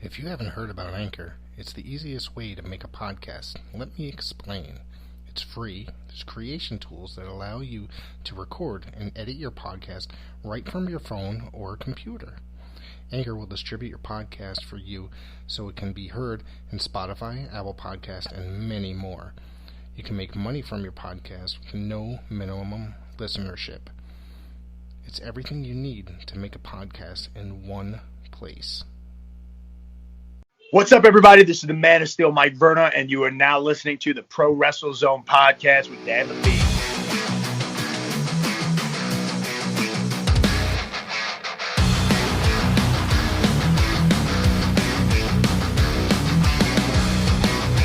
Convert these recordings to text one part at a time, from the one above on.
If you haven't heard about Anchor, it's the easiest way to make a podcast. Let me explain. It's free. There's creation tools that allow you to record and edit your podcast right from your phone or computer. Anchor will distribute your podcast for you so it can be heard in Spotify, Apple Podcast, and many more. You can make money from your podcast with no minimum listenership. It's everything you need to make a podcast in one place. What's up, everybody? This is the Man of Steel, Mike Verna, and you are now listening to the Pro Wrestle Zone podcast with Dan the Beast.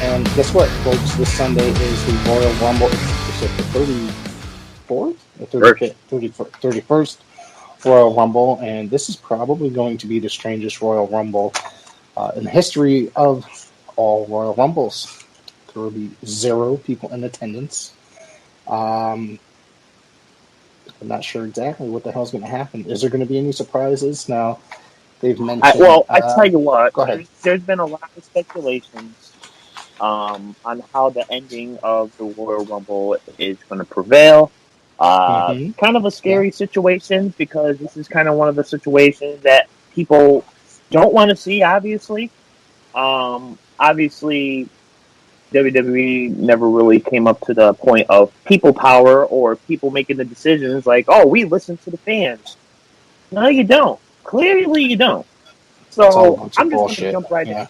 And guess what, folks? This Sunday is the Royal Rumble. It's the 34th? Or 31st Royal Rumble, and this is probably going to be the strangest Royal Rumble in the history of all Royal Rumbles. There will be 0 people in attendance. I'm not sure exactly what the hell is going to happen. Is there going to be any surprises? Now, they've mentioned... I tell you what, go ahead. There's been a lot of speculations on how the ending of the Royal Rumble is going to prevail. Kind of a scary situation, because this is kind of one of the situations that people don't want to see, obviously. Obviously, WWE never really came up to the point of people power or people making the decisions like, oh, we listen to the fans. No, you don't. Clearly, you don't. So I'm just going to jump right in.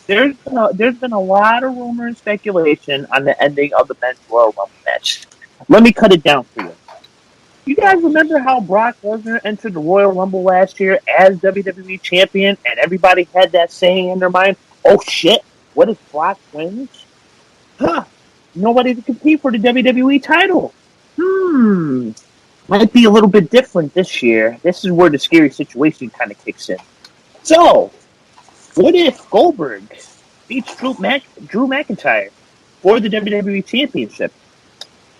There's been a lot of rumor and speculation on the ending of the men's Royal Rumble match. Let me cut it down for you. You guys remember how Brock Lesnar entered the Royal Rumble last year as WWE Champion, and everybody had that saying in their mind, oh shit, what if Brock wins? Nobody to compete for the WWE title. Might be a little bit different this year. This is where the scary situation kind of kicks in. So, what if Goldberg beats Drew McIntyre for the WWE Championship?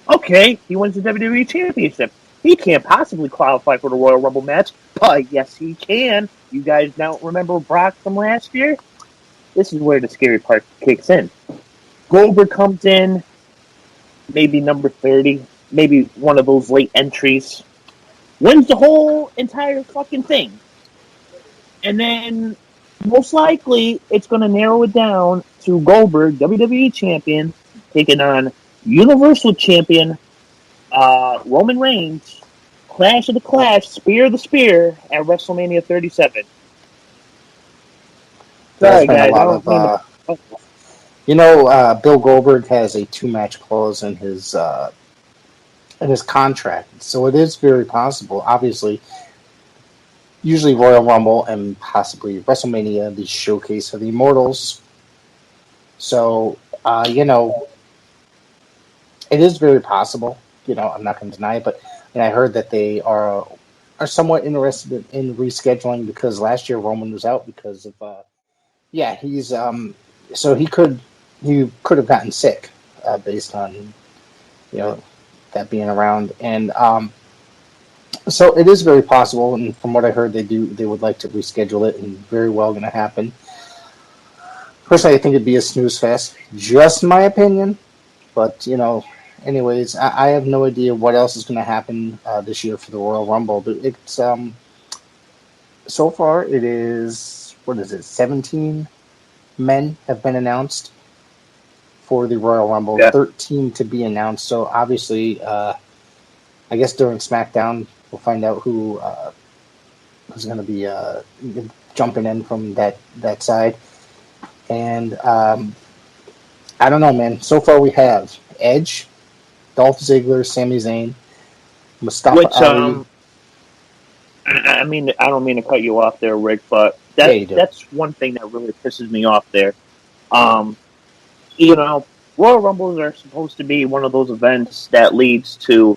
Okay, he wins the WWE Championship. He can't possibly qualify for the Royal Rumble match, but yes, he can. You guys don't remember Brock from last year? This is where the scary part kicks in. Goldberg comes in, maybe number 30, maybe one of those late entries, wins the whole entire fucking thing. And then, most likely, it's going to narrow it down to Goldberg, WWE Champion, taking on Universal Champion Roman Reigns, Clash of the Clash, Spear of the Spear at WrestleMania 37. Sorry, guys. Bill Goldberg has a 2-match clause in his contract, so it is very possible. Obviously, usually Royal Rumble and possibly WrestleMania, the showcase of the Immortals. So, it is very possible. I'm not going to deny it, but I heard that they are somewhat interested in rescheduling, because last year Roman was out because of he's so he could have gotten sick based on that being around, and so it is very possible. And from what I heard, they would like to reschedule it, and very well going to happen. Personally, I think it'd be a snooze fest, just my opinion, but anyways, I have no idea what else is going to happen this year for the Royal Rumble. But it's so far it is 17 men have been announced for the Royal Rumble. Yeah. 13 to be announced. So obviously, I guess during SmackDown we'll find out who's going to be jumping in from that side. And I don't know, man. So far we have Edge, Dolph Ziggler, Sami Zayn, Mustafa Ali. I don't mean to cut you off there, Rick, but that's one thing that really pisses me off there. Royal Rumbles are supposed to be one of those events that leads to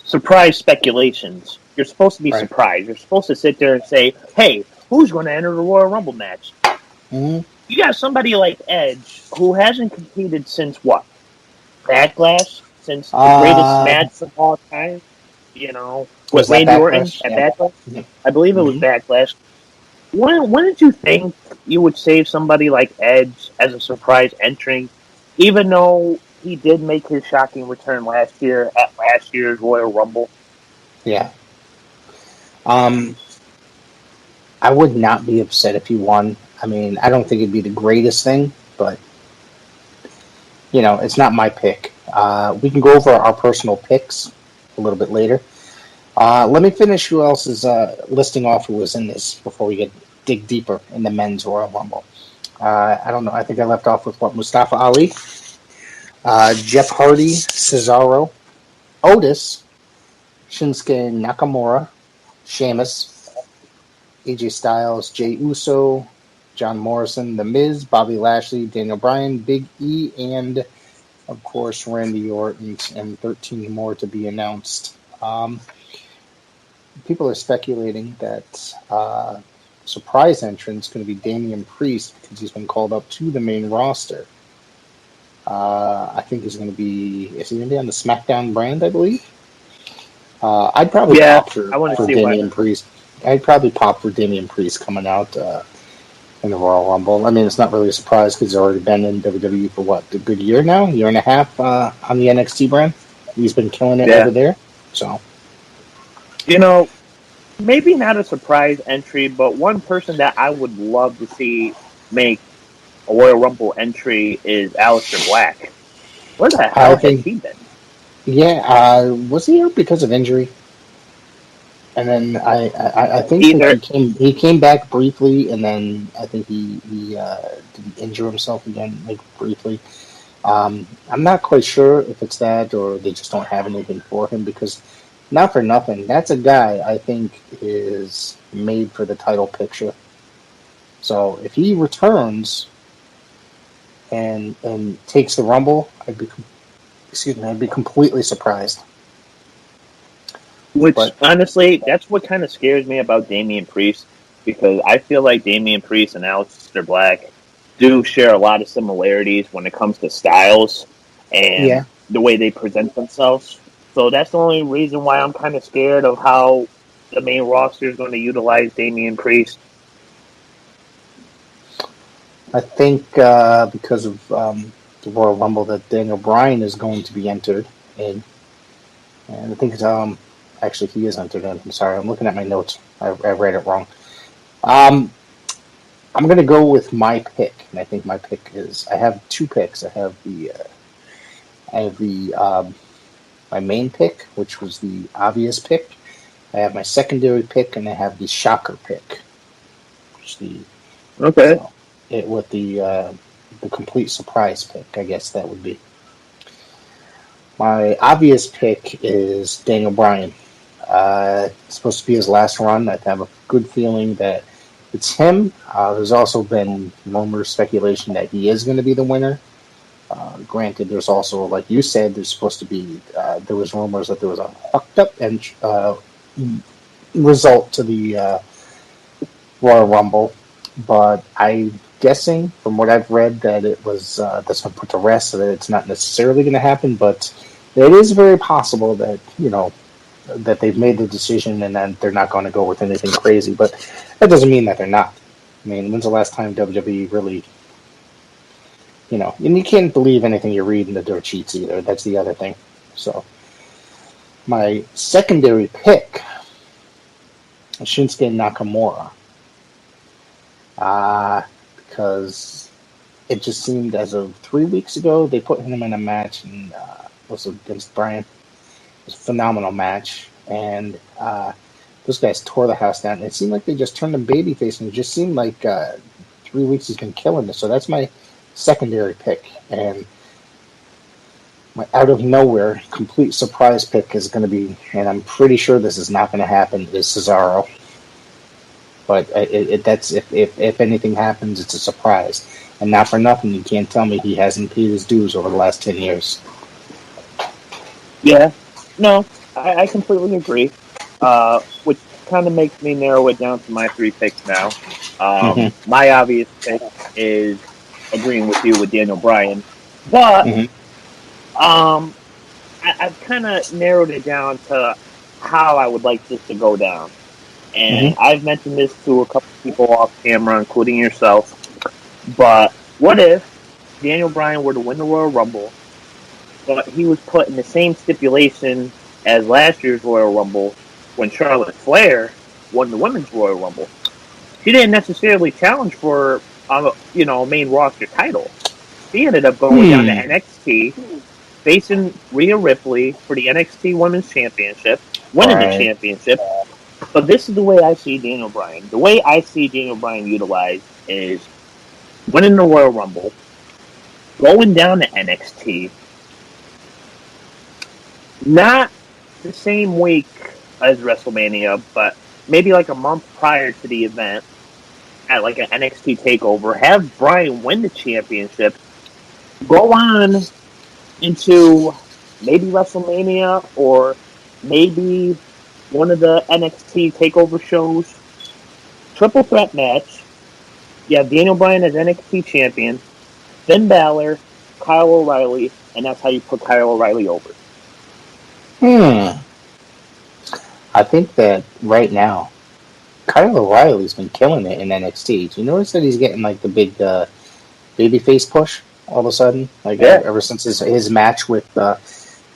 surprise speculations. You're supposed to be surprised. You're supposed to sit there and say, hey, who's going to enter the Royal Rumble match? Mm-hmm. You got somebody like Edge, who hasn't competed since what? Backlash? Since the greatest match of all time? With Randy Orton at Backlash? Yeah. I believe it was Backlash. when did you think you would save somebody like Edge as a surprise entry, even though he did make his shocking return last year at last year's Royal Rumble? Yeah. I would not be upset if he won. I mean, I don't think it'd be the greatest thing, but it's not my pick. We can go over our personal picks a little bit later. Let me finish who else is listing off who was in this before we dig deeper in the men's Royal Rumble. I don't know. I think I left off with Mustafa Ali, Jeff Hardy, Cesaro, Otis, Shinsuke Nakamura, Sheamus, AJ Styles, Jey Uso, John Morrison, The Miz, Bobby Lashley, Daniel Bryan, Big E, and of course Randy Orton, and 13 more to be announced. People are speculating that surprise entrant is going to be Damian Priest because he's been called up to the main roster. I think he's going to be. Is he going to be on the SmackDown brand? I believe. I'd probably pop for Damian Priest. I'd probably pop for Damian Priest coming out in the Royal Rumble. I mean, it's not really a surprise because he's already been in WWE for a good year now, year and a half on the NXT brand. He's been killing it over there. So, maybe not a surprise entry, but one person that I would love to see make a Royal Rumble entry is Aleister Black. Where the hell has he been? Yeah, was he here because of injury? And then I think he came back briefly, and then I think he did injure himself again, like briefly. I'm not quite sure if it's that or they just don't have anything for him because, not for nothing, that's a guy I think is made for the title picture. So if he returns and takes the Rumble, I'd be completely surprised. Honestly, that's what kind of scares me about Damian Priest, because I feel like Damian Priest and Aleister Black do share a lot of similarities when it comes to styles and the way they present themselves. So that's the only reason why I'm kind of scared of how the main roster is going to utilize Damian Priest. I think because of the Royal Rumble that Daniel Bryan is going to be entered in, and I think it's actually he is entered in. I'm sorry, I'm looking at my notes. I read it wrong. I'm going to go with my pick, and I think my pick is. I have two picks. I have my main pick, which was the obvious pick. I have my secondary pick, and I have the shocker pick. With the complete surprise pick, I guess that would be. My obvious pick is Daniel Bryan. It's supposed to be his last run. I have a good feeling that it's him. There's also been rumors, speculation that he is going to be the winner. Granted, there's also, like you said, there's supposed to be. There was rumors that there was a fucked up result to the Royal Rumble, but I'm guessing from what I've read that it was that's been put to rest, so that it's not necessarily going to happen. But it is very possible that that they've made the decision and then they're not going to go with anything crazy. But that doesn't mean that they're not. I mean, when's the last time WWE really, and you can't believe anything you read in the dirt sheets either. That's the other thing. So my secondary pick is Shinsuke Nakamura. Because it just seemed as of 3 weeks ago, they put him in a match and was against Bryan. It was a phenomenal match, and those guys tore the house down. It seemed like they just turned him babyface, and it just seemed like 3 weeks he's been killing this. So that's my secondary pick, and my out of nowhere complete surprise pick is going to be, and I'm pretty sure this is not going to happen, is Cesaro. But that's if anything happens, it's a surprise, and not for nothing, you can't tell me he hasn't paid his dues over the last 10 years. Yeah. No, I completely agree. Which kind of makes me narrow it down to my three picks now. My obvious pick is agreeing with you with Daniel Bryan, but I've kind of narrowed it down to how I would like this to go down. And I've mentioned this to a couple people off camera, including yourself. But what if Daniel Bryan were to win the Royal Rumble, but he was put in the same stipulation as last year's Royal Rumble when Charlotte Flair won the Women's Royal Rumble? She didn't necessarily challenge for a main roster title. She ended up going down to NXT, facing Rhea Ripley for the NXT Women's Championship, winning the championship. But this is the way I see Daniel Bryan. The way I see Daniel Bryan utilized is winning the Royal Rumble, going down to NXT, not the same week as WrestleMania, but maybe like a month prior to the event, at like an NXT takeover, have Bryan win the championship, go on into maybe WrestleMania or maybe one of the NXT takeover shows, triple threat match. You have Daniel Bryan as NXT champion, Finn Balor, Kyle O'Reilly, and that's how you put Kyle O'Reilly over. I think that right now, Kyle O'Reilly's been killing it in NXT. Do you notice that he's getting like the big babyface push all of a sudden? Like ever since his match with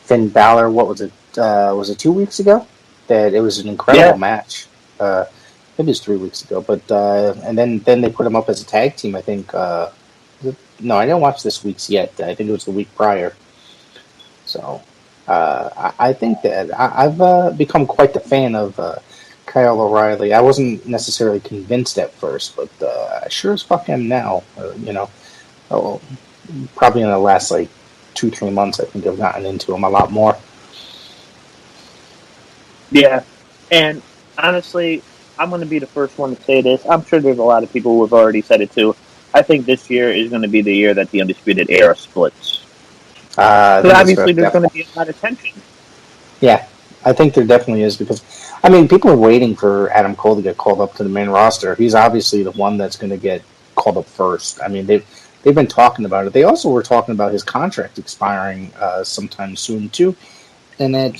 Finn Balor, what was it? Was it 2 weeks ago? That it was an incredible match. Maybe it was 3 weeks ago, but and then they put him up as a tag team. I think. No, I didn't watch this week's yet. I think it was the week prior. So I think that I've become quite the fan of Kyle O'Reilly. I wasn't necessarily convinced at first, but I sure as fuck am now. Probably in the last like 2-3 months, I think I've gotten into him a lot more. Yeah, and honestly, I'm going to be the first one to say this. I'm sure there's a lot of people who have already said it too. I think this year is going to be the year that the Undisputed Era splits. So obviously there's going to be a lot of tension. Yeah, I think there definitely is because, I mean, people are waiting for Adam Cole to get called up to the main roster. He's obviously the one that's going to get called up first. I mean, they've been talking about it. They also were talking about his contract expiring sometime soon too, and that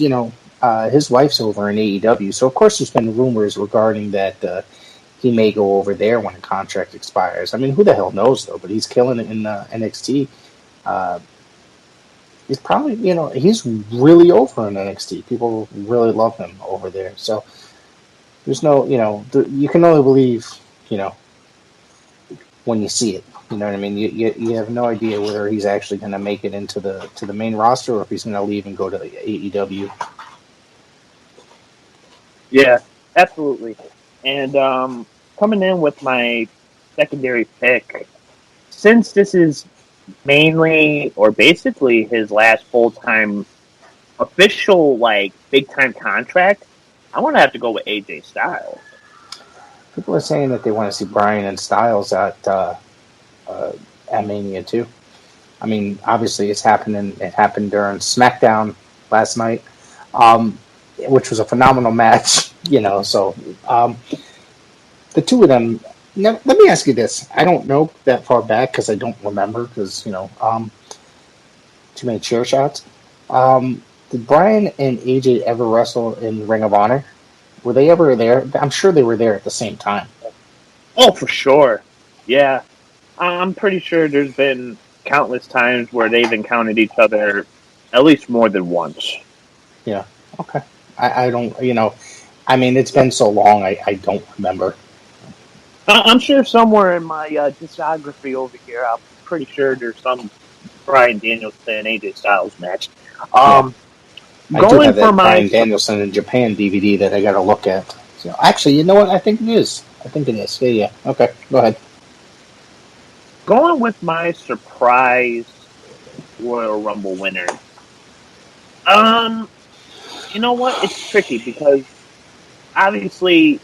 his wife's over in AEW. So of course there's been rumors regarding that he may go over there when the contract expires. I mean, who the hell knows though? But he's killing it in NXT. He's probably, he's really over in NXT. People really love him over there. So there's no, you can only believe, when you see it. You know what I mean? You have no idea whether he's actually going to make it into the main roster or if he's going to leave and go to the AEW. Yeah, absolutely. And coming in with my secondary pick, since this is mainly or basically his last full-time official, like, big-time contract, I'm going to have to go with AJ Styles. People are saying that they want to see Bryan and Styles at Mania too. I mean, obviously it happened during SmackDown last night, which was a phenomenal match, so the two of them. Now, let me ask you this. I don't know that far back because I don't remember because, too many chair shots. Did Bryan and AJ ever wrestle in Ring of Honor? Were they ever there? I'm sure they were there at the same time. Oh, for sure. Yeah. I'm pretty sure there's been countless times where they've encountered each other at least more than once. Yeah. Okay. I don't, I mean, it's been so long, I don't remember. I'm sure somewhere in my discography over here, I'm pretty sure there's some Bryan Danielson AJ Styles match. I do have that Bryan Danielson in Japan DVD that I got to look at. So, actually, you know what? I think it is. Yeah. Okay, go ahead. Going with my surprise Royal Rumble winner. You know what? It's tricky because obviously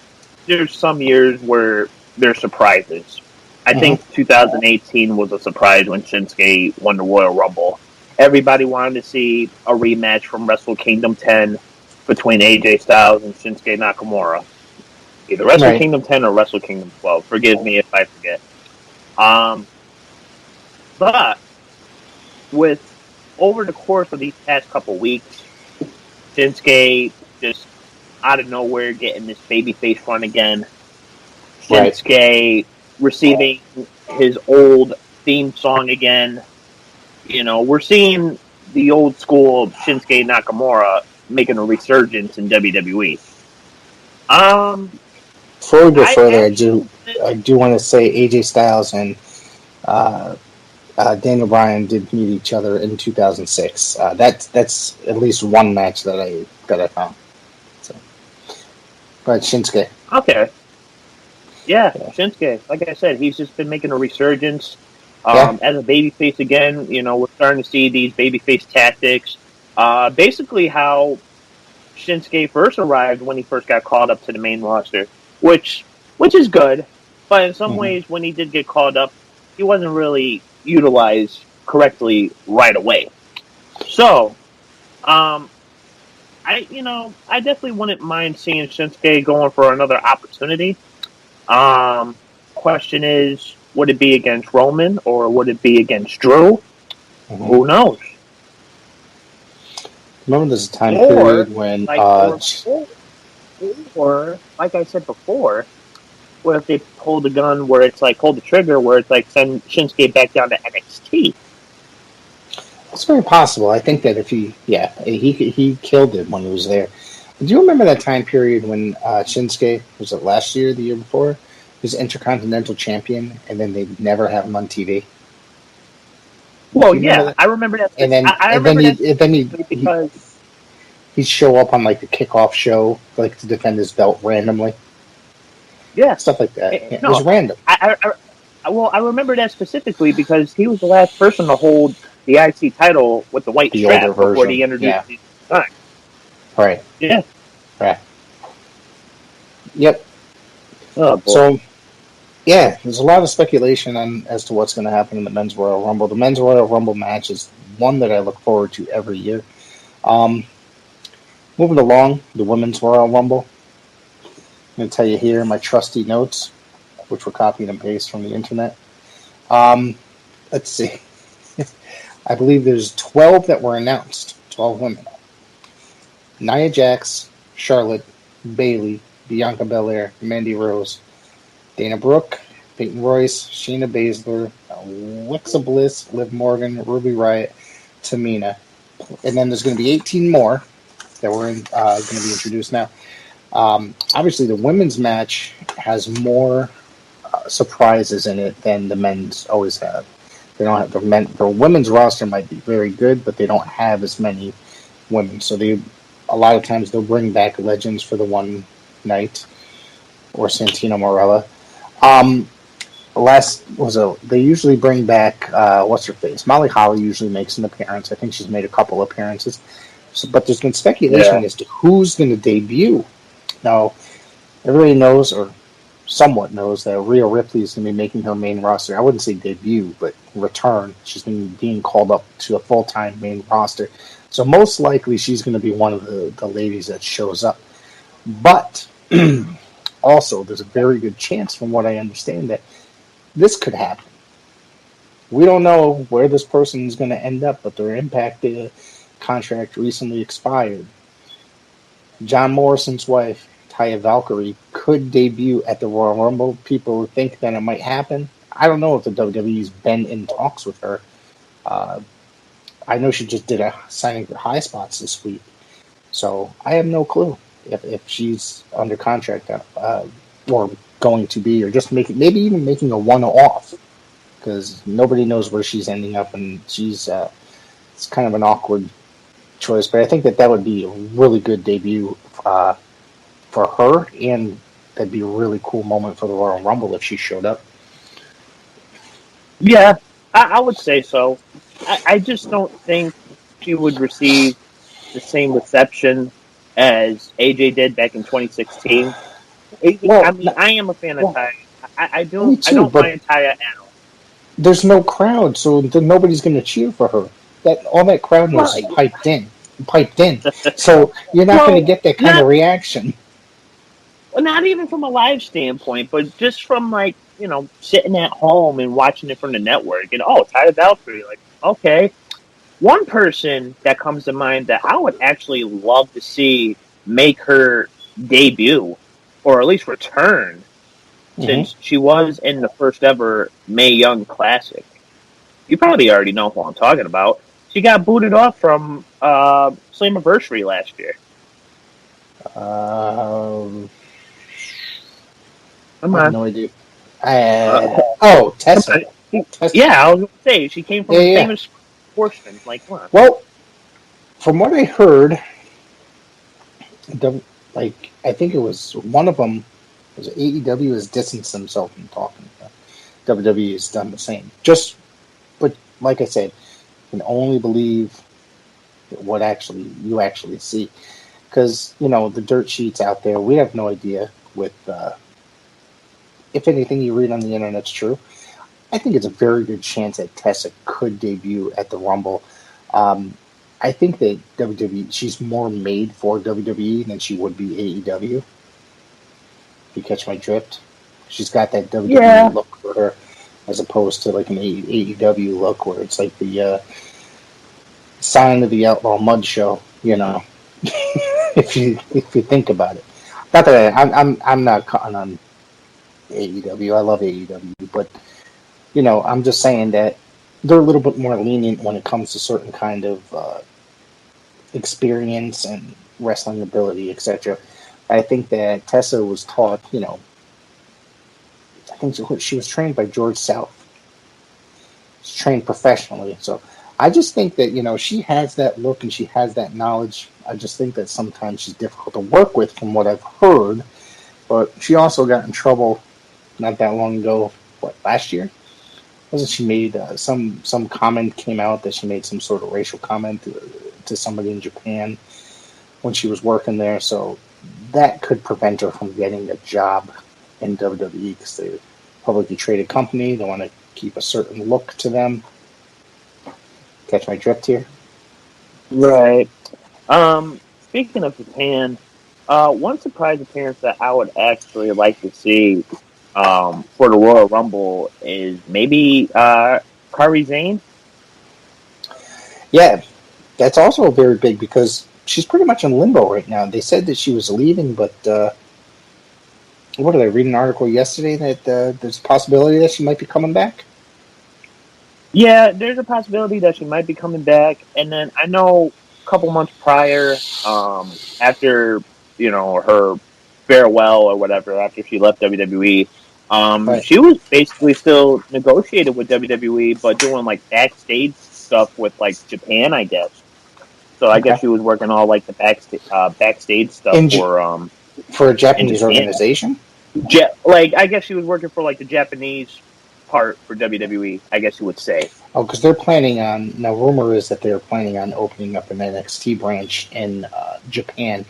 there's some years where there's surprises. I think 2018 was a surprise when Shinsuke won the Royal Rumble. Everybody wanted to see a rematch from Wrestle Kingdom 10 between AJ Styles and Shinsuke Nakamura. Either Wrestle Kingdom 10 or Wrestle Kingdom 12. Forgive me if I forget. But with over the course of these past couple weeks, Shinsuke just out of nowhere getting this babyface run again. Right. Shinsuke receiving his old theme song again. You know, we're seeing the old school Shinsuke Nakamura making a resurgence in WWE. Before we go further, I do want to say AJ Styles and Daniel Bryan did meet each other in 2006. That's at least one match that I found. So, but Shinsuke. Okay. Yeah, Shinsuke. Like I said, he's just been making a resurgence as a babyface again. You know, we're starting to see these babyface tactics. Basically, how Shinsuke first arrived when he first got called up to the main roster, which is good. But in some ways, when he did get called up, he wasn't really utilized correctly right away. So, I definitely wouldn't mind seeing Shinsuke going for another opportunity. Question is, would it be against Roman or would it be against Drew? Who knows? Remember there's a time period when or like I said before, what if they pull the gun where it's like pull the trigger where it's like send Shinsuke back down to NXT? It's very possible. I think that if he killed it when he was there. Do you remember that time period when Shinsuke, was it last year, the year before, was Intercontinental Champion, and then they'd never have him on TV? Well, yeah, I remember that. And then he'd show up on like the kickoff show, like to defend his belt randomly. Yeah, stuff like that. It was random. I remember that specifically because he was the last person to hold the IC title with the white strap before he introduced the time. Right. Yeah. Right. Yep. Oh, boy. So, yeah, there's a lot of speculation as to what's going to happen in the Men's Royal Rumble. The Men's Royal Rumble match is one that I look forward to every year. Moving along, the Women's Royal Rumble. I'm going to tell you here my trusty notes, which were copied and pasted from the internet. Let's see. I believe there's 12 that were announced. 12 women. Nia Jax, Charlotte, Bayley, Bianca Belair, Mandy Rose, Dana Brooke, Peyton Royce, Shayna Baszler, Alexa Bliss, Liv Morgan, Ruby Riott, Tamina. And then there's going to be 18 more that were going to be introduced now. Obviously, the women's match has more surprises in it than the men's always have. They don't have the women's roster might be very good, but they don't have as many women. So a lot of times they'll bring back legends for the one night, or Santino Marella. They usually bring back what's her face? Molly Holly usually makes an appearance. I think she's made a couple appearances. But there's been speculation as to who's going to debut. Now, everybody knows, or somewhat knows, that Rhea Ripley is going to be making her main roster. I wouldn't say debut, but return. She's being called up to a full-time main roster. So most likely she's going to be one of the ladies that shows up. But also, there's a very good chance, from what I understand, that this could happen. We don't know where this person is going to end up, but their Impact contract recently expired. John Morrison's wife, Taya Valkyrie, could debut at the Royal Rumble. People think that it might happen. I don't know if the WWE's been in talks with her. I know she just did a signing for High Spots this week. So I have no clue if she's under contract or going to be, or just maybe even making a one-off, because nobody knows where she's ending up, and it's kind of an awkward choice. But I think that would be a really good debut for her, and that'd be a really cool moment for the Royal Rumble if she showed up. Yeah, I would say so. I just don't think she would receive the same reception as AJ did back in 2016. I am a fan of Taya. I don't mind Taya at all. There's no crowd, so nobody's going to cheer for her. All that crowd was piped in. So you're not going to get that kind of reaction. Well, not even from a live standpoint, but just from sitting at home and watching it from the network. And Taya Valkyrie, okay. One person that comes to mind that I would actually love to see make her debut, or at least return, since she was in the first ever Mae Young Classic. You probably already know who I'm talking about. She got booted off from Slammiversary last year. I have no idea. Tessa. Yeah, I was going to say, she came from a famous sportsman. Like, what? Well, from what I heard, I think it was one of them, was AEW has distanced themselves from talking. WWE has done the same. But like I said, you can only believe what you actually see. Because, the dirt sheets out there, we have no idea with, if anything you read on the internet's true. I think it's a very good chance that Tessa could debut at the Rumble. I think that WWE, she's more made for WWE than she would be AEW. If you catch my drift. She's got that WWE look for her, as opposed to like an AEW look where it's like the sign of the Outlaw Mud Show, if you think about it. Not that I'm not cutting on AEW. I love AEW, but I'm just saying that they're a little bit more lenient when it comes to certain kind of experience and wrestling ability, etc. I think that Tessa was taught, I think she was trained by George South. She's trained professionally, so I just think that she has that look and she has that knowledge. I just think that sometimes she's difficult to work with, from what I've heard. But she also got in trouble not that long ago. Last year? Wasn't she made some comment came out that she made some sort of racial comment to somebody in Japan when she was working there? So that could prevent her from getting a job in WWE, because they're a publicly traded company. They want to keep a certain look to them. Catch my drift here? Right. Speaking of Japan, one surprise appearance that I would actually like to see for the Royal Rumble is maybe Kairi Sane. Yeah, that's also very big because she's pretty much in limbo right now. They said that she was leaving, but what did I read an article yesterday that there's a possibility that she might be coming back? Yeah, there's a possibility that she might be coming back. And then I know a couple months prior, after, her farewell or whatever, after she left WWE, Right. she was basically still negotiated with WWE, but doing like backstage stuff with like Japan, I guess. So I guess she was working all like the backstage stuff for a Japanese organization. I guess she was working for like the Japanese part for WWE, I guess you would say. Oh, because they're planning on, now rumor is that they're planning on opening up an NXT branch in Japan,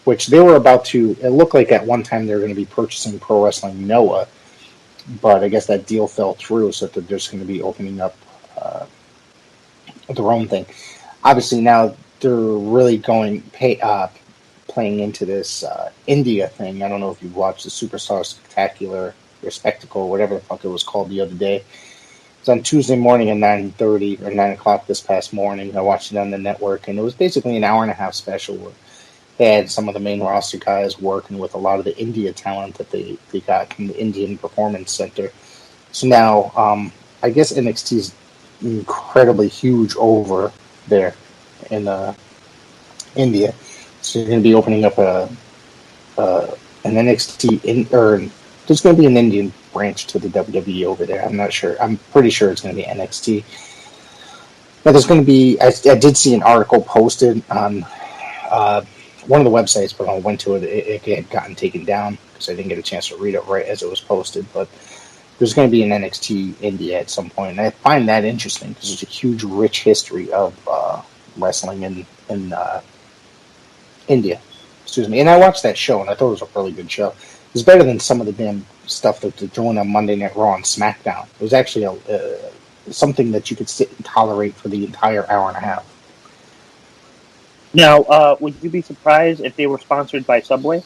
which they were about to, it looked like at one time they were going to be purchasing Pro Wrestling Noah, but I guess that deal fell through, so that they're just going to be opening up their own thing. Obviously now they're really playing into this India thing. I don't know if you've watched the Superstar Spectacular or Spectacle, whatever the fuck it was called the other day. It's on Tuesday morning at 9:30 or 9 o'clock this past morning. I watched it on the network, and it was basically an hour and a half special where they had some of the main roster guys working with a lot of the India talent that they got from the Indian Performance Center. So now, I guess NXT is incredibly huge over there in India. So you're going to be opening up an NXT there's going to be an Indian branch to the WWE over there. I'm not sure. I'm pretty sure it's going to be NXT. But there's going to be, I did see an article posted on one of the websites, but I went to it. It had gotten taken down because I didn't get a chance to read it right as it was posted. But there's going to be an NXT India at some point. And I find that interesting because there's a huge, rich history of wrestling in India. Excuse me. And I watched that show, and I thought it was a really good show. It was better than some of the damn stuff that they're doing on Monday Night Raw and SmackDown. It was actually something that you could sit and tolerate for the entire hour and a half. Now, would you be surprised if they were sponsored by Subway?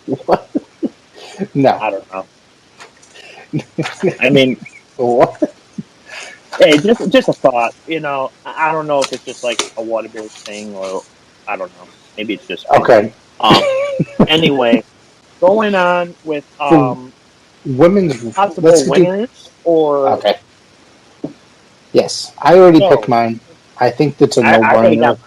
What? No. I don't know. I mean, what? Hey, just a thought. I don't know if it's just like a Whataburger thing or I don't know. Maybe it's just me. Okay. Anyway, going on with Women's possible winners or okay. Yes, I already no? picked mine. I think that's a I already got no-brainer.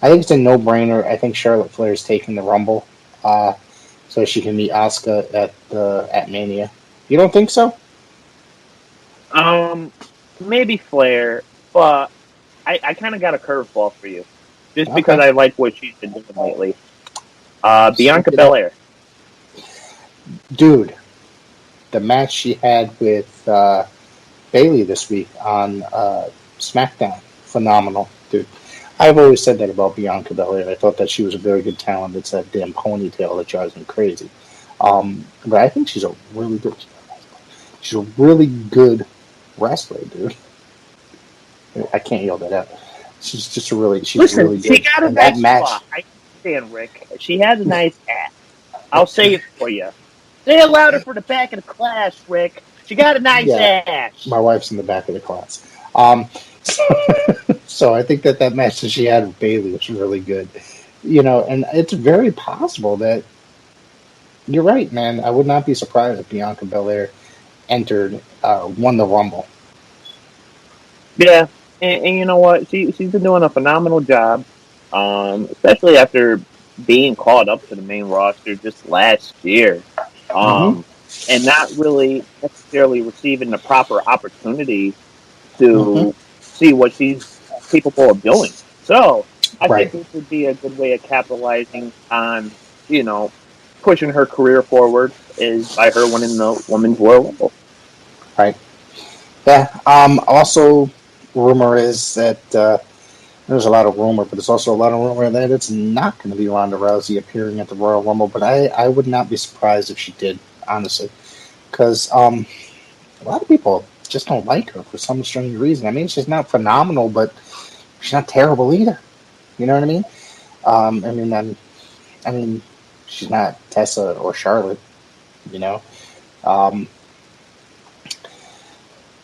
I think it's a no-brainer. I think Charlotte Flair's taking the Rumble, so she can meet Asuka at Mania. You don't think so? Maybe Flair, but I kind of got a curveball for you, just because Okay. I like what she's been doing lately. Bianca Stick it up. Belair. Dude, the match she had with Bailey this week on SmackDown, phenomenal, dude. I've always said that about Bianca Belair. I thought that she was a very good talent. It's that damn ponytail that drives me crazy. But I think she's a really good wrestler, dude. I can't yell that out. She's really good. She got a And nice that match, spot. I understand, Rick. She has a nice ass. I'll say it for you. Say it louder for the back of the class, Rick. She got a nice ass. my wife's in the back of the class. So I think that match that she had with Bailey was really good. And it's very possible that you're right, man. I would not be surprised if Bianca Belair won the Rumble. Yeah, and you know what? She's been doing a phenomenal job, especially after being called up to the main roster just last year, and not really necessarily receiving the proper opportunity to see what she's capable of doing. So I think this would be a good way of capitalizing on, pushing her career forward is by her winning the Women's Royal Rumble. Right. Yeah. Also, rumor is that there's a lot of rumor, but there's also a lot of rumor that it's not going to be Ronda Rousey appearing at the Royal Rumble. But I would not be surprised if she did, honestly, because a lot of people just don't like her for some strange reason. I mean, she's not phenomenal, but she's not terrible either. You know what I mean? I mean, she's not Tessa or Charlotte.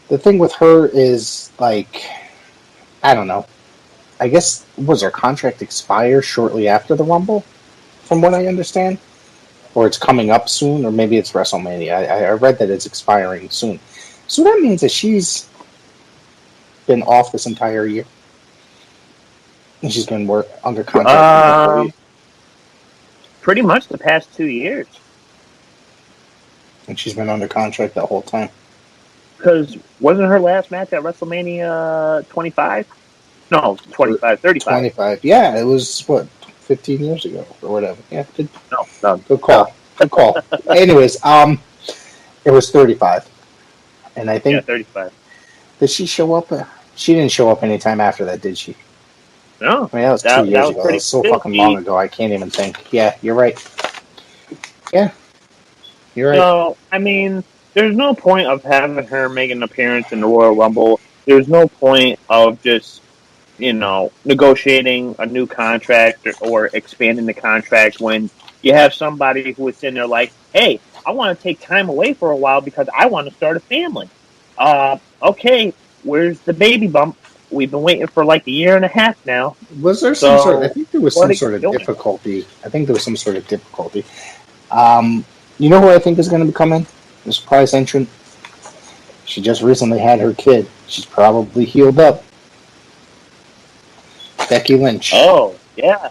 The thing with her is, like, I don't know. I guess, was her contract expire shortly after the Rumble, from what I understand? Or it's coming up soon, or maybe it's WrestleMania. I read that it's expiring soon. So that means that she's been off this entire year. And she's been under contract. Pretty much the past 2 years. And she's been under contract that whole time. Because wasn't her last match at WrestleMania 25? No, 25, 35. 25. Yeah, it was, 15 years ago or whatever. Yeah, good call. No. Good call. Anyways, it was 35. And I think... Yeah, 35. Did she show up? She didn't show up anytime after that, did she? No. I mean, that was 2 years ago. That was so fucking long ago, I can't even think. Yeah, you're right. Yeah, you're right. No, I mean, there's no point of having her make an appearance in the Royal Rumble. There's no point of just, negotiating a new contract or expanding the contract when you have somebody who is sitting there like, hey, I want to take time away for a while because I want to start a family. Okay, where's the baby bump? We've been waiting for like a year and a half now. Was there some sort of... I think there was some sort of difficulty. You know who I think is going to come in? The surprise entrant. She just recently had her kid. She's probably healed up. Becky Lynch. Oh, yeah.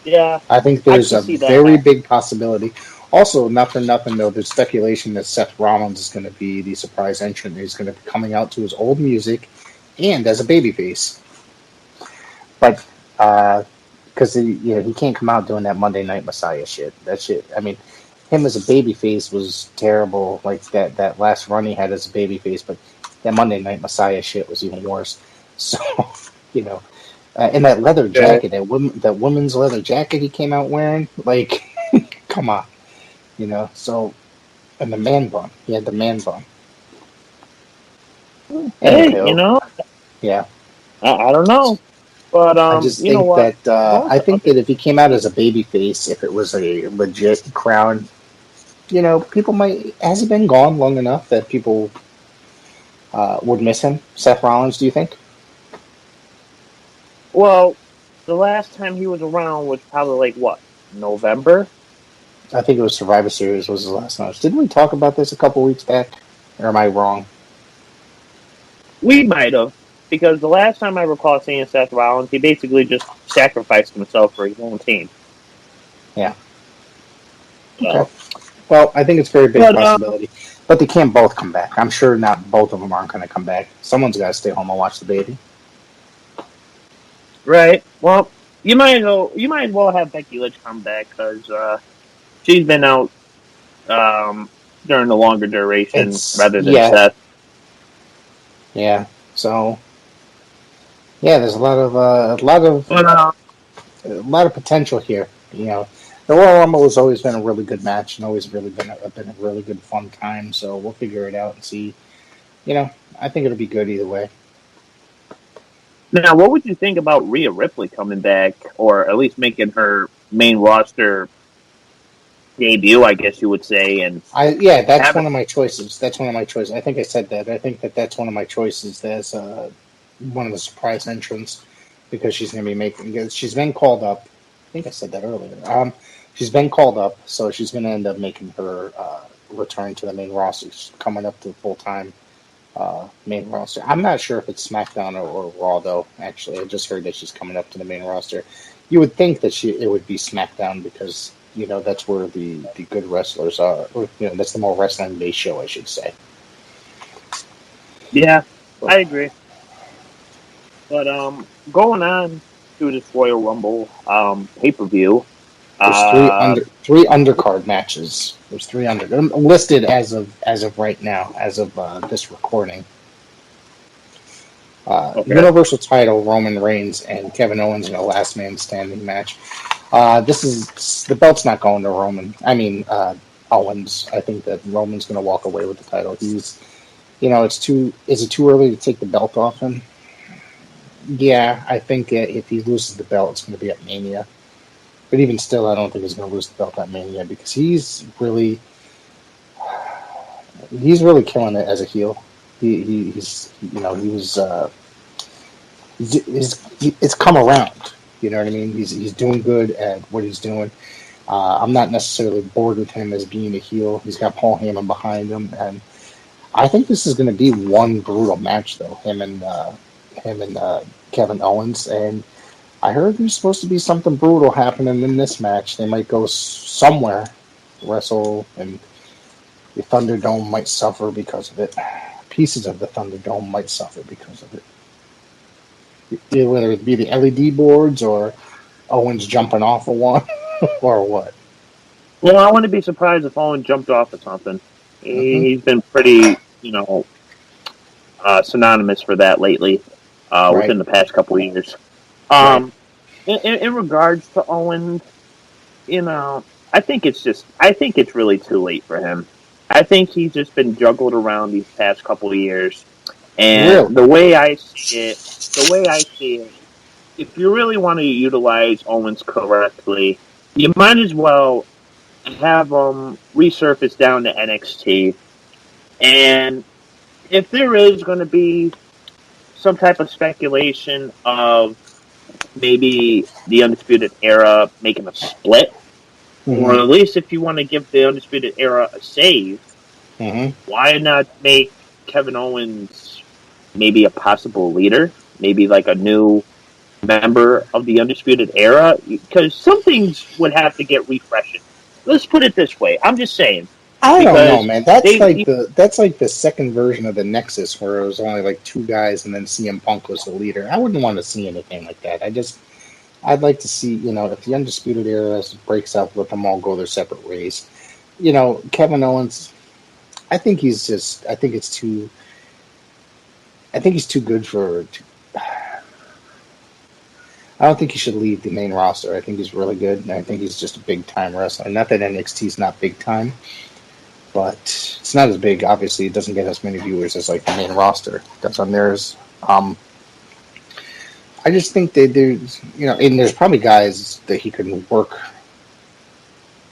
Yeah. I think there's a very big possibility. Also, not for nothing, though, there's speculation that Seth Rollins is going to be the surprise entrant. He's going to be coming out to his old music and as a babyface. But, because he can't come out doing that Monday Night Messiah shit. That shit, I mean, him as a babyface was terrible. Like, that last run he had as a babyface, but that Monday Night Messiah shit was even worse. So, and that leather jacket, that woman's leather jacket he came out wearing, like, come on. So, and the man bun. He had the man bun. Hey, Yeah. I don't know. But, I just think that, I think that if he came out as a babyface, if it was a legit crown, people might, has he been gone long enough that people would miss him? Seth Rollins, do you think? Well, the last time he was around was probably November? I think it was Survivor Series was the last match. Didn't we talk about this a couple weeks back? Or am I wrong? We might have, because the last time I recall seeing Seth Rollins, he basically just sacrificed himself for his own team. Yeah. So. Okay. Well, I think it's a very big possibility. But they can't both come back. I'm sure not both of them aren't going to come back. Someone's got to stay home and watch the baby. Right. Well, you might as well have Becky Lynch come back because she's been out during the longer duration rather than Seth. Yeah. So, yeah, there's a lot of potential here. You know, the Royal Rumble has always been a really good match and always really been a really good fun time. So we'll figure it out and see. You know, I think it'll be good either way. Now, what would you think about Rhea Ripley coming back, or at least making her main roster debut, I guess you would say? That's one of my choices. That's one of my choices. I think I said that. I think that's one of my choices as one of the surprise entrants because she's going to be making. She's been called up. I think I said that earlier. She's been called up, so she's going to end up making her return to the main roster. She's coming up to full time main roster. I'm not sure if it's SmackDown or Raw though. Actually, I just heard that she's coming up to the main roster. You would think that it would be SmackDown because that's where the good wrestlers are. Or, that's the more wrestling based show, I should say. Yeah, I agree. But going on to this Royal Rumble pay-per-view. There's three undercard matches. There's three listed as of right now, as of this recording. Okay. Universal title, Roman Reigns and Kevin Owens in a last man standing match. The belt's not going to Roman. I mean Owens. I think that Roman's going to walk away with the title. Is it too early to take the belt off him? Yeah, I think if he loses the belt, it's going to be at Mania. But even still, I don't think he's going to lose the belt at Mania because he's really killing it as a heel. It's come around. You know what I mean? He's doing good at what he's doing. I'm not necessarily bored with him as being a heel. He's got Paul Heyman behind him, and I think this is going to be one brutal match, though. Him and Kevin Owens, and I heard there's supposed to be something brutal happening in this match. They might go somewhere, wrestle, and the Thunderdome might suffer because of it. Pieces of the Thunderdome might suffer because of it. Whether it be the LED boards or Owens jumping off of one or what. Well, I wouldn't be surprised if Owens jumped off of something. He's been pretty, synonymous for that lately, within the past couple of years. In regards to Owens, I think it's really too late for him. I think he's just been juggled around these past couple of years. And the way I see it, if you really want to utilize Owens correctly, you might as well have him resurface down to NXT. And if there is going to be some type of speculation of maybe the Undisputed Era making a split, or at least if you want to give the Undisputed Era a save, why not make Kevin Owens maybe a possible leader, maybe like a new member of the Undisputed Era? Because some things would have to get refreshing. Let's put it this way. I'm just saying. I don't know, man. That's like the second version of the Nexus, where it was only like two guys, and then CM Punk was the leader. I wouldn't want to see anything like that. I'd like to see, if the Undisputed Era breaks up, let them all go their separate ways. Kevin Owens, I think he's too good for. I don't think he should leave the main roster. I think he's really good, and I think he's just a big time wrestler. Not that NXT's not big time, but it's not as big. Obviously, it doesn't get as many viewers as like the main roster does on theirs. I just think that there's probably guys that he could work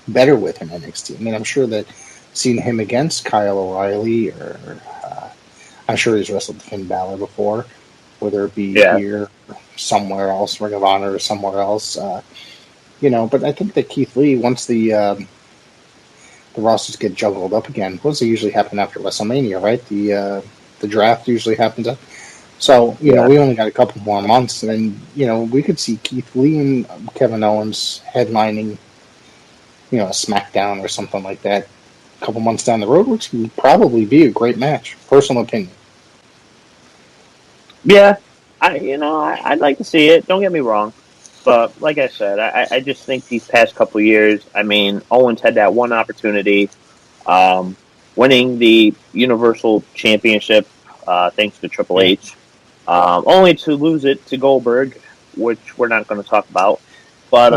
better with in NXT. I mean, I'm sure that seeing him against Kyle O'Reilly, or I'm sure he's wrestled Finn Balor before. whether it be Yeah. here, somewhere else, Ring of Honor, or somewhere else. But I think that Keith Lee, once the rosters get juggled up again, what does it usually happen after WrestleMania, right? The draft usually happens. So, we only got a couple more months, and then, we could see Keith Lee and Kevin Owens headlining, a SmackDown or something like that a couple months down the road, which would probably be a great match. Personal opinion. Yeah, I'd like to see it. Don't get me wrong. But like I said, I just think these past couple years, Owens had that one opportunity, winning the Universal Championship, thanks to Triple H, only to lose it to Goldberg, which we're not going to talk about. But,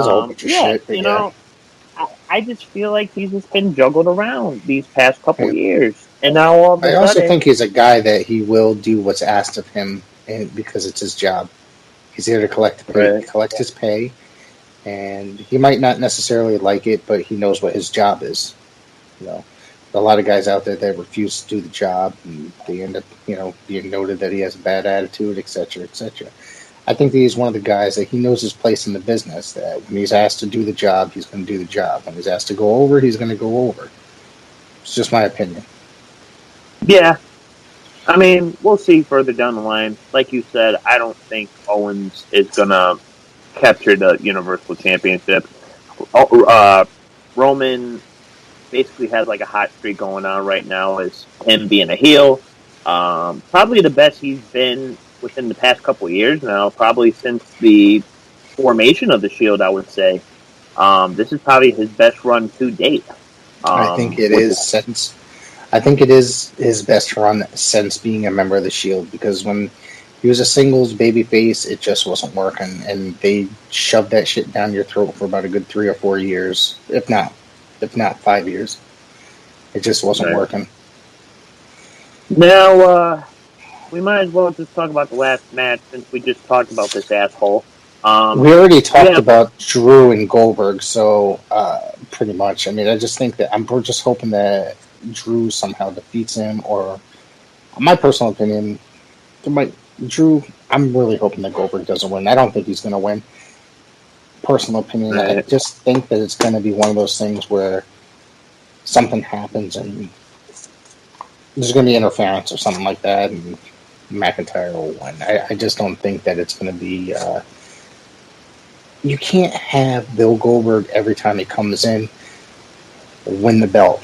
I just feel like he's just been juggled around these past couple years. And now all of a sudden... I also think he's a guy that he will do what's asked of him because it's his job. He's here to collect his pay, and he might not necessarily like it, but he knows what his job is. A lot of guys out there that refuse to do the job, and they end up, being noted that he has a bad attitude, etc., etc. I think that he's one of the guys that he knows his place in the business, that when he's asked to do the job, he's going to do the job. When he's asked to go over, he's going to go over. It's just my opinion. Yeah. We'll see further down the line. Like you said, I don't think Owens is going to capture the Universal Championship. Roman basically has like a hot streak going on right now as him being a heel. Probably the best he's been within the past couple of years now, probably since the formation of the Shield, I would say. This is probably his best run to date. I think it is his best run since being a member of the Shield, because when he was a singles babyface, it just wasn't working, and they shoved that shit down your throat for about a good 3 or 4 years, if not 5 years. It just wasn't working. Now, we might as well just talk about the last match since we just talked about this asshole. We already talked about Drew and Goldberg, so pretty much. I just think that we're just hoping that Drew somehow defeats him, or my personal opinion, Drew, I'm really hoping that Goldberg doesn't win. I don't think he's going to win. Personal opinion, right. I just think that it's going to be one of those things where something happens and there's going to be interference or something like that, and McIntyre will win. I just don't think that it's going to be... you can't have Bill Goldberg every time he comes in win the belt.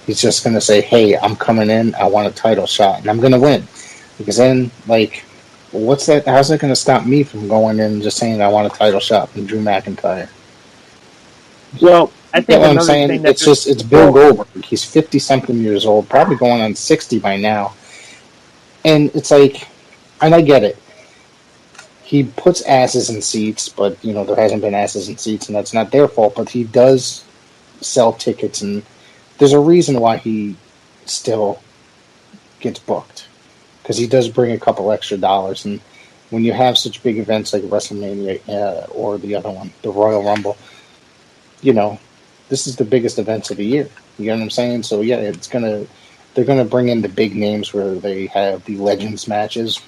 He's just going to say, hey, I'm coming in, I want a title shot, and I'm going to win. Because then, what's that? How's that going to stop me from going in and just saying I want a title shot from Drew McIntyre? Well, I think what I'm saying, it's Bill Goldberg. He's 50-something years old, probably going on 60 by now. And it's and I get it. He puts asses in seats, but, there hasn't been asses in seats, and that's not their fault, but he does sell tickets, and there's a reason why he still gets booked, because he does bring a couple extra dollars, and when you have such big events like WrestleMania or the other one, the Royal Rumble, this is the biggest events of the year. You know what I'm saying? So yeah, they're gonna bring in the big names where they have the Legends matches,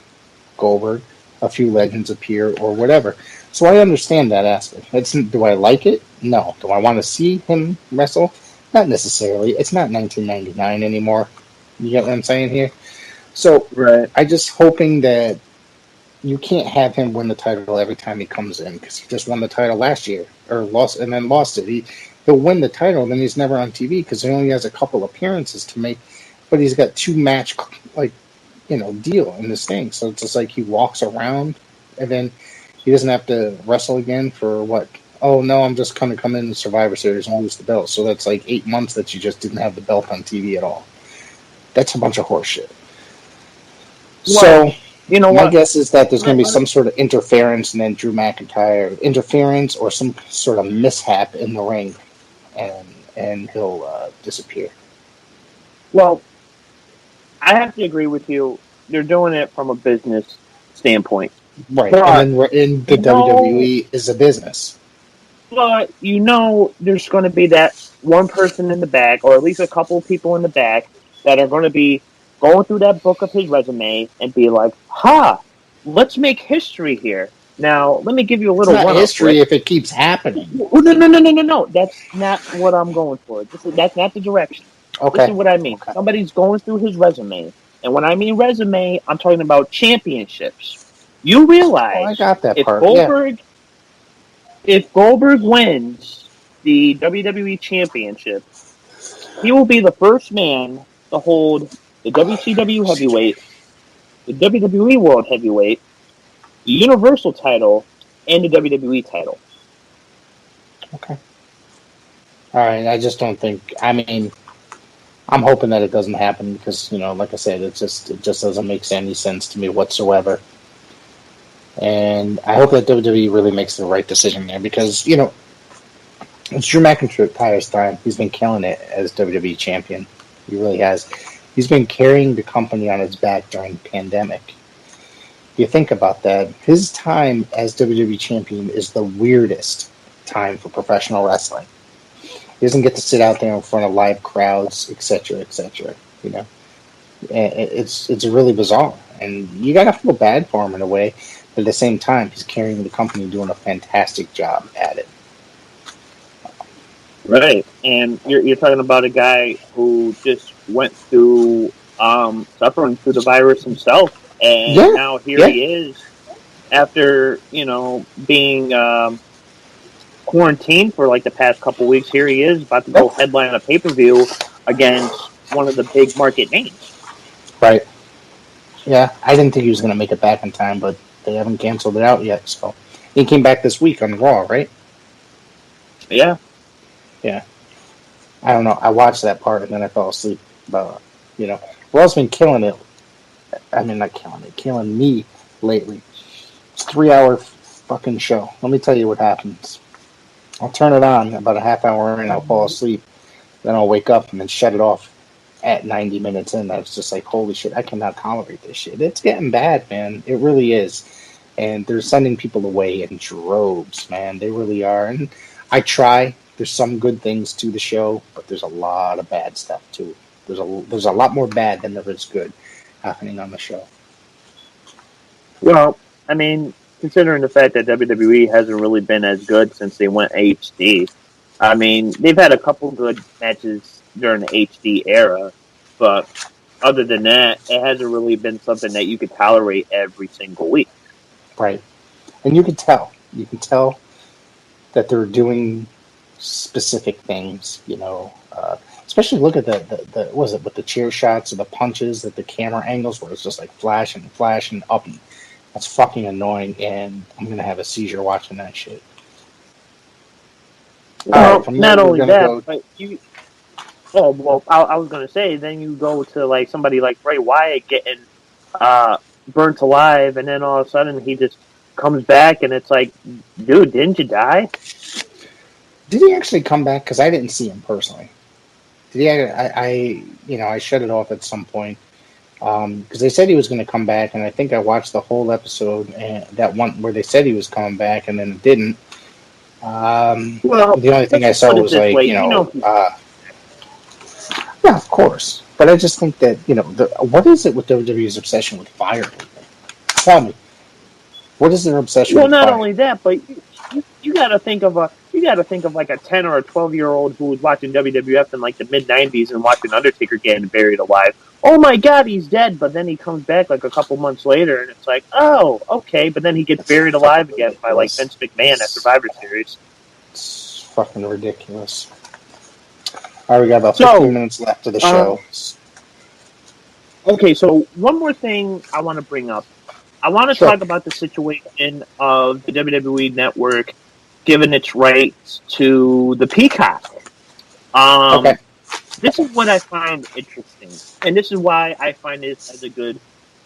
Goldberg, a few legends appear or whatever. So I understand that aspect. Do I like it? No. Do I want to see him wrestle? Not necessarily. It's not 1999 anymore. You get what I'm saying here? So right. I just hoping that you can't have him win the title every time he comes in, because he just won the title last year, or lost it. He'll win the title, then he's never on TV because he only has a couple appearances to make, but he's got 2 match deal in this thing. So it's just he walks around, and then he doesn't have to wrestle again for what? Oh no, I'm just going to come in the Survivor Series and lose the belt. So that's 8 months that you just didn't have the belt on TV at all. That's a bunch of horseshit. Well, so my guess is that there's going to be some sort of interference, and then Drew McIntyre interference or some sort of mishap in the ring, and he'll disappear. Well, I have to agree with you. They're doing it from a business standpoint. Right. And then in the WWE is a business. But there's going to be that one person in the back, or at least a couple of people in the back, that are going to be going through that book of his resume and be like, let's make history here. Now, let me give you a It's little not run-up. history if it keeps happening. Oh, no. That's not what I'm going for. That's not the direction. Okay. This is what I mean. Okay. Somebody's going through his resume. And when I mean resume, I'm talking about championships. You realize I got that if part. Goldberg wins the WWE Championship, he will be the first man to hold the WCW Heavyweight, the WWE World Heavyweight, the Universal title, and the WWE title. Okay. All right. I just don't think. I mean, I'm hoping that it doesn't happen because, like I said, it just doesn't make any sense to me whatsoever. And I hope that WWE really makes the right decision there because, it's Drew McIntyre's time. He's been killing it as WWE champion. He really has. He's been carrying the company on his back during the pandemic. If you think about that, his time as WWE champion is the weirdest time for professional wrestling. He doesn't get to sit out there in front of live crowds, etc., etc. It's really bizarre, and you gotta feel bad for him in a way. But at the same time, he's carrying the company, doing a fantastic job at it. Right, and you're talking about a guy who just went through suffering through the virus himself, and now here he is after being quarantined for like the past couple weeks. Here he is about to go headline a pay-per-view against one of the big market names. Right. Yeah, I didn't think he was going to make it back in time, but they haven't canceled it out yet. So he came back this week on Raw, right? Yeah. Yeah. I don't know. I watched that part and then I fell asleep. But, Raw's been killing it. I mean, not killing it, killing me lately. It's a 3-hour fucking show. Let me tell you what happens. I'll turn it on about a half hour in, I'll fall asleep. Then I'll wake up and then shut it off at 90 minutes in. That's just like, holy shit, I cannot tolerate this shit. It's getting bad, man. It really is. And they're sending people away in droves, man. They really are. And I try. There's some good things to the show, but there's a lot of bad stuff too. There's a lot more bad than there is good happening on the show. Well, I mean, considering the fact that WWE hasn't really been as good since they went HD, I mean, they've had a couple good matches during the HD era, but other than that, it hasn't really been something that you could tolerate every single week. Right. And you can tell. You can tell that they're doing specific things, especially look at the was it with the chair shots or the punches, that the camera angles where it's just like flash and up. That's fucking annoying, and I'm going to have a seizure watching that shit. Well, right, not only that, but you... Oh, well, I was going to say, then you go to like somebody like Bray Wyatt getting burnt alive, and then all of a sudden he just comes back, and it's like, dude, didn't you die? Did he actually come back? Because I didn't see him personally. Did he? I shut it off at some point because they said he was going to come back, and I think I watched the whole episode, and that one where they said he was coming back, and then it didn't. Well, the only thing I saw was like, yeah, of course. But I just think that what is it with WWE's obsession with fire? Tell me, what is their obsession? Well, with not fire? only that, but you got to think of like a 10 or a 12-year-old who was watching WWF in like the mid '90s and watching Undertaker getting buried alive. Oh my God, he's dead! But then he comes back like a couple months later, and it's like, oh, okay. But then he gets buried alive again by like Vince McMahon at Survivor Series. It's fucking ridiculous. All right, we got about 15 minutes left of the show. Okay, so one more thing I want to bring up. I want to talk about the situation of the WWE Network giving its rights to the Peacock. Okay. This is what I find interesting, and this is why I find this as a good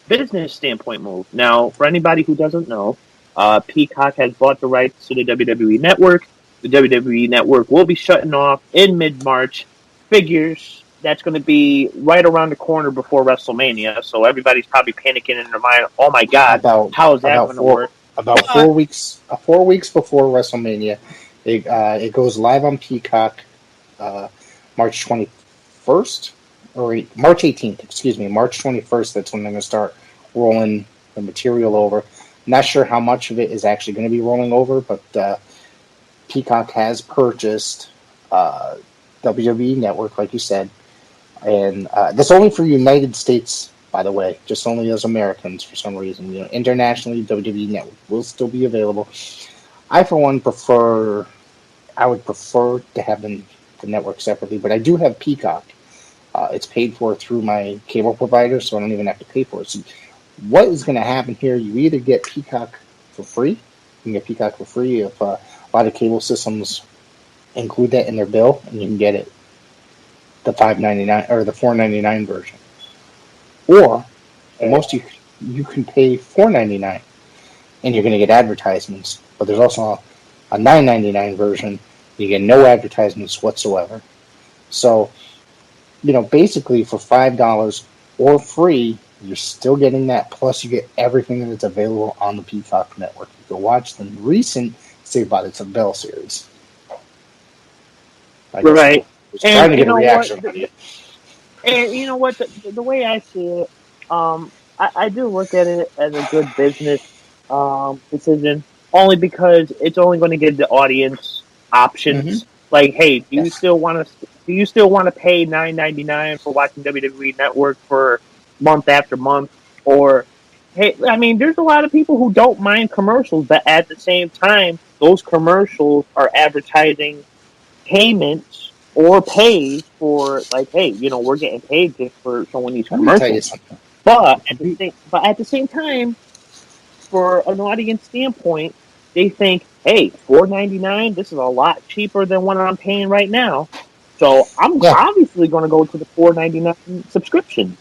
business standpoint move. Now, for anybody who doesn't know, Peacock has bought the rights to the WWE Network. The WWE Network will be shutting off in mid-March. Figures that's going to be right around the corner before WrestleMania, so everybody's probably panicking in their mind, oh my God, how is that going to work? About 4 weeks before WrestleMania, it goes live on Peacock March 21st, or March 18th, excuse me, March 21st, that's when they're going to start rolling the material over. Not sure how much of it is actually going to be rolling over, but Peacock has purchased WWE Network, like you said, and that's only for United States, by the way, just only as Americans for some reason. Internationally, WWE Network will still be available. I, for one, would prefer to have the network separately, but I do have Peacock. It's paid for through my cable provider, so I don't even have to pay for it. So what is going to happen here? You either get Peacock for free. You can get Peacock for free if a lot of cable systems include that in their bill, and you can get it the $5.99 or the $4.99 version. Or the most you can pay $4.99, and you're going to get advertisements. But there's also a $9.99 version. You get no advertisements whatsoever. So, basically for $5 or free, you're still getting that. Plus, you get everything that's available on the Peacock network. You can watch the recent Saved by the Bell series. Right. Trying to get a reaction from you. And you know what? The way I see it, I do look at it as a good business decision, only because it's only going to give the audience options. Mm-hmm. Like, hey, do you still want to pay $9.99 for watching WWE Network for month after month? Or, hey, I mean, there's a lot of people who don't mind commercials, but at the same time, those commercials are advertising payments or pay for, like, hey, we're getting paid just for showing these commercials. But at the same time, for an audience standpoint, they think, hey, $4.99, this is a lot cheaper than what I'm paying right now. So I'm obviously going to go to the $4.99 subscription.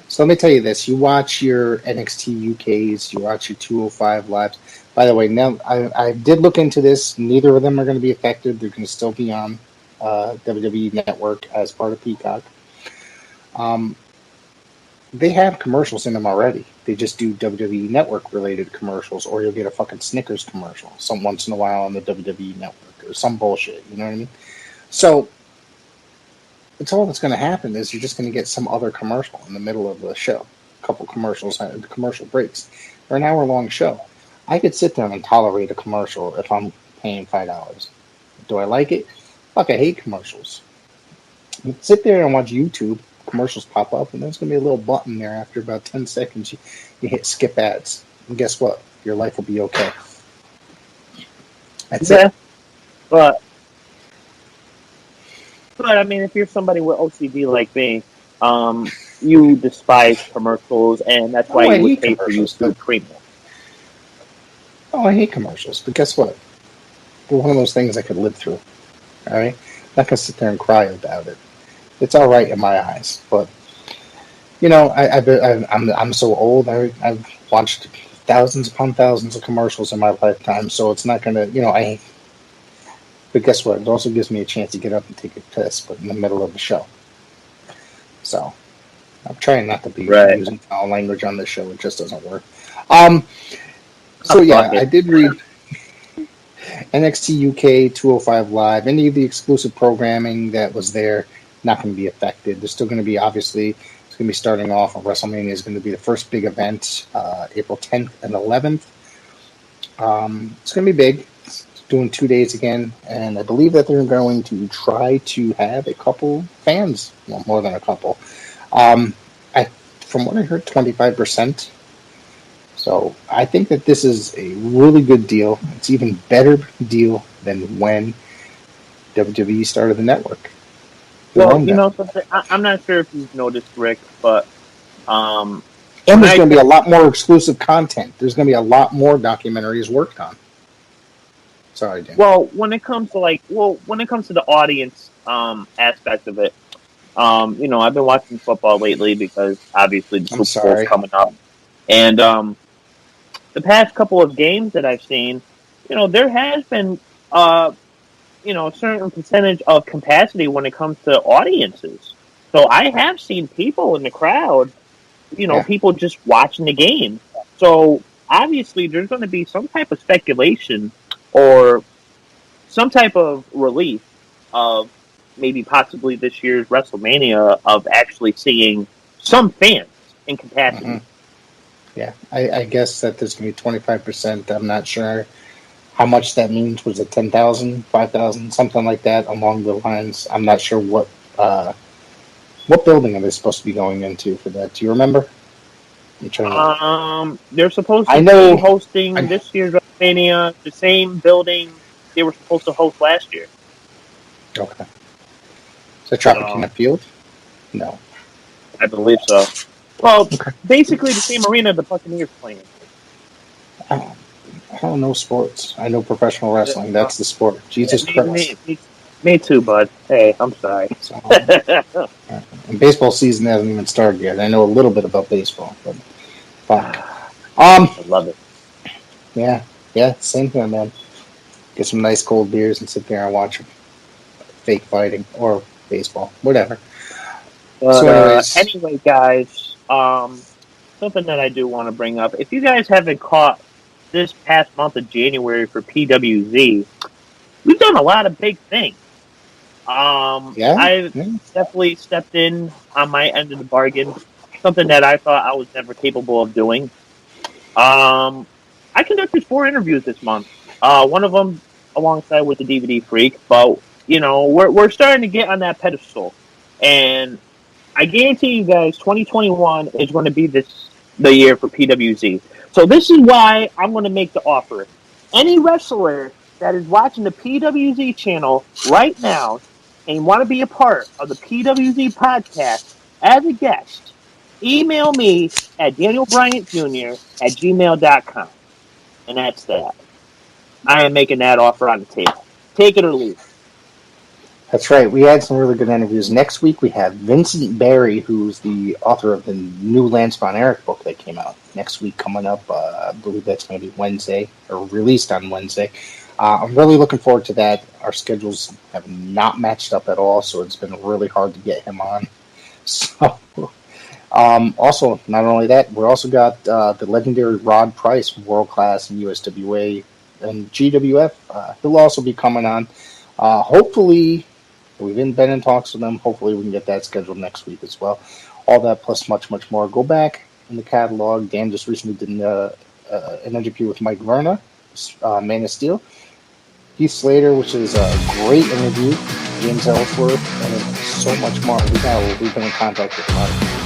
So let me tell you this. You watch your NXT UKs, you watch your 205 Lives. By the way, now I did look into this. Neither of them are going to be affected. They're going to still be on WWE Network as part of Peacock. They have commercials in them already. They just do WWE Network related commercials, or you'll get a fucking Snickers commercial some once in a while on the WWE Network or some bullshit. You know what I mean? So it's all that's going to happen is you're just going to get some other commercial in the middle of the show. A couple commercials, commercial breaks. For an hour-long show. I could sit there and tolerate a commercial if I'm paying $5. Do I like it? Fuck, I hate commercials. You sit there and watch YouTube. Commercials pop up, and there's going to be a little button there after about 10 seconds. You hit skip ads. And guess what? Your life will be okay. That's it. But I mean, if you're somebody with OCD like me, you despise commercials, and that's why you would pay for YouTube Premium. Oh, I hate commercials, but guess what? They're one of those things I could live through. All right? I'm not going to sit there and cry about it. It's all right in my eyes, but I'm so old. I've watched thousands upon thousands of commercials in my lifetime, so it's not gonna, But guess what? It also gives me a chance to get up and take a piss, but in the middle of the show. So I'm trying not to be using foul language on this show. It just doesn't work. So yeah, I did read NXT UK 205 Live. Any of the exclusive programming that was there. Not going to be affected. There's still going to be, obviously, it's going to be starting off. WrestleMania is going to be the first big event, April 10th and 11th. It's going to be big. It's doing 2 days again, and I believe that they're going to try to have a couple fans, well, more than a couple. From what I heard, 25%. So I think that this is a really good deal. It's even better deal than when WWE started the network. Well, something, I'm not sure if you've noticed, Rick, but and there's going to be a lot more exclusive content. There's going to be a lot more documentaries worked on. Sorry, Dan. Well, when it comes to the audience aspect of it, I've been watching football lately because obviously the Super Bowl's coming up, and the past couple of games that I've seen, there has been a certain percentage of capacity when it comes to audiences. So I have seen people in the crowd, people just watching the game. So obviously there's going to be some type of speculation or some type of relief of maybe possibly this year's WrestleMania of actually seeing some fans in capacity. Yeah, I guess that there's going to be 25%. I'm not sure how much that means. Was it 10,000, 5,000, something like that along the lines? I'm not sure what building are they supposed to be going into for that. Do you remember? I'm trying to... They're supposed I to know. be hosting this year's WrestleMania, the same building they were supposed to host last year. Okay. Is that Tropicana Field? No. I believe so. Well, Okay. basically the same arena the Buccaneers playing. I don't know sports. I know professional wrestling. That's the sport. Jesus Christ. Me too, bud. Hey, I'm sorry. So, and baseball season hasn't even started yet. I know a little bit about baseball, but fuck. I love it. Yeah, same here, man. Get some nice cold beers and sit there and watch fake fighting or baseball, whatever. But, So anyway, guys, something that I do want to bring up. If you guys haven't caught this past month of January for PWZ, we've done a lot of big things. I've definitely stepped in on my end of the bargain, something that I thought I was never capable of doing. I conducted 4 interviews this month. One of them alongside with the DVD Freak, but we're starting to get on that pedestal, and I guarantee you guys, 2021 is going to be the year for PWZ. So this is why I'm going to make the offer. Any wrestler that is watching the PWZ channel right now and want to be a part of the PWZ podcast as a guest, email me at danielbryantjr@gmail.com. And that's that. I am making that offer on the table. Take it or leave it. That's right. We had some really good interviews. Next week we have Vincent Barry, who's the author of the new Lance Von Erich book that came out. Next week coming up, I believe that's going to be Wednesday, or released on Wednesday. I'm really looking forward to that. Our schedules have not matched up at all, so it's been really hard to get him on. So, also, not only that, we also got the legendary Rod Price, world class in USWA and GWF. He'll also be coming on. Hopefully, we've been in talks with them. Hopefully, we can get that scheduled next week as well. All that plus much, much more. Go back in the catalog. Dan just recently did an interview with Mike Verna, Man of Steel. Heath Slater, which is a great interview. James Ellsworth, and so much more. We've been in contact with a lot of people.